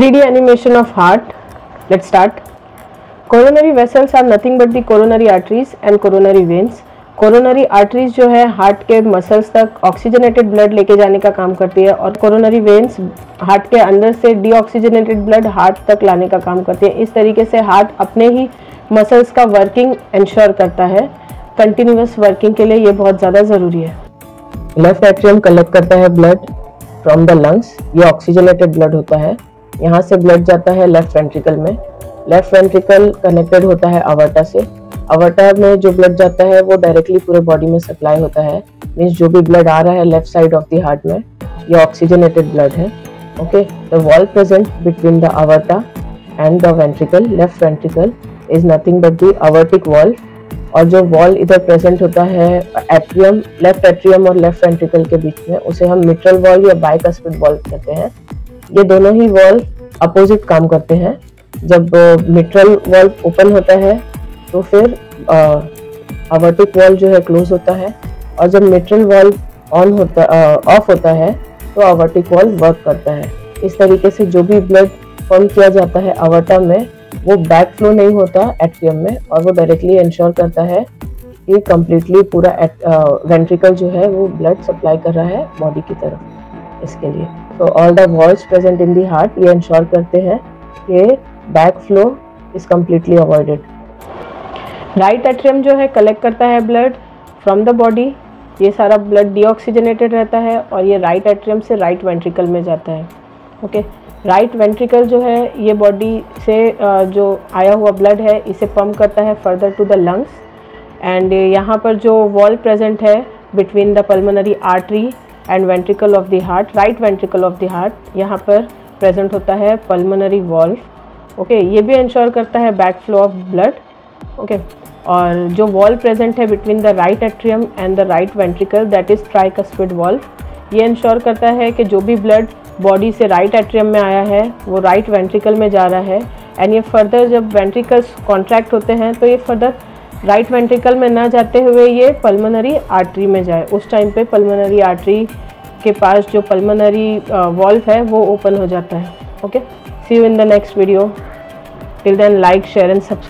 3D animation of heart. Let's start. Coronary vessels are nothing but the coronary arteries and coronary veins. Coronary arteries जो है heart के muscles तक oxygenated blood लेके जाने का काम करती है और कोरोनरी वेन्स हार्ट के अंदर से डीऑक्सीजनेटेड ब्लड हार्ट तक लाने का काम करती है। इस तरीके से हार्ट अपने ही मसल्स का वर्किंग इंश्योर करता है। कंटिन्यूअस वर्किंग के लिए ये बहुत ज़्यादा ज़रूरी है। लेफ्ट एट्रियम कलेक्ट करता है ब्लड फ्रॉम द लंग्स। ये ऑक्सीजनेटेड ब्लड होता है। यहाँ से ब्लड जाता है लेफ्ट वेंट्रिकल में। लेफ्ट वेंट्रिकल कनेक्टेड होता है अवर्टा से। अवर्टा में जो ब्लड जाता है वो डायरेक्टली पूरे बॉडी में सप्लाई होता है। मीन्स जो भी ब्लड आ रहा है left side of the heart में ये ऑक्सीजनेटेड ब्लड है। Okay, the valve present between the aorta and the ventricle, left ventricle, is nothing but the aortic valve. और जो वॉल इधर प्रेजेंट होता है एट्रियम, लेफ्ट एट्रियम और लेफ्ट वेंट्रिकल के बीच में, उसे हम मिट्रल वॉल या बाइकस्पिड वॉल कहते हैं। ये दोनों ही वॉल अपोजिट काम करते हैं। जब मिट्रल वॉल ओपन होता है तो फिर अवर्टिक वॉल जो है क्लोज होता है, और जब मिट्रल वॉल ऑफ होता है तो अवर्टिक वॉल वर्क करता है। इस तरीके से जो भी ब्लड पंप किया जाता है अवर्टा में वो बैक फ्लो नहीं होता एट्रियम में, और वो डायरेक्टली इंश्योर करता है कि कंप्लीटली पूरा वेंट्रिकल जो है वो ब्लड सप्लाई कर रहा है बॉडी की तरफ। इसके लिए तो all the walls present in the heart ये इंश्योर करते हैं कि back flow is completely avoided. Right atrium जो है कलेक्ट करता है ब्लड फ्रॉम द बॉडी। ये सारा ब्लड डीऑक्सीजनेटेड रहता है और ये राइट एट्रियम से राइट वेंट्रिकल में जाता है। ओके, राइट वेंट्रिकल जो है ये बॉडी से जो आया हुआ ब्लड है इसे पंप करता है further to the lungs. And यहाँ पर जो वॉल प्रेजेंट है between the pulmonary artery and ventricle of the heart, right ventricle of the heart, यहाँ पर प्रेजेंट होता है पल्मोनरी वॉल्व। ओके, ये भी इंश्योर करता है back flow of blood. Okay, और जो वॉल प्रेजेंट है between the right atrium and the right ventricle, that is tricuspid valve, ये इंश्योर करता है कि जो भी ब्लड बॉडी से राइट एट्रियम में आया है वो राइट वेंट्रिकल में जा रहा है। एंड ये फर्दर जब वेंट्रिकल्स कॉन्ट्रैक्ट होते हैं तो ये फर्दर राइट वेंट्रिकल में ना जाते हुए ये पल्मोनरी आर्टरी में जाए। उस टाइम पे पल्मोनरी आर्टरी के पास जो पल्मोनरी वॉल्व है वो ओपन हो जाता है। Okay, see you in the next video. Till then like, share and subscribe.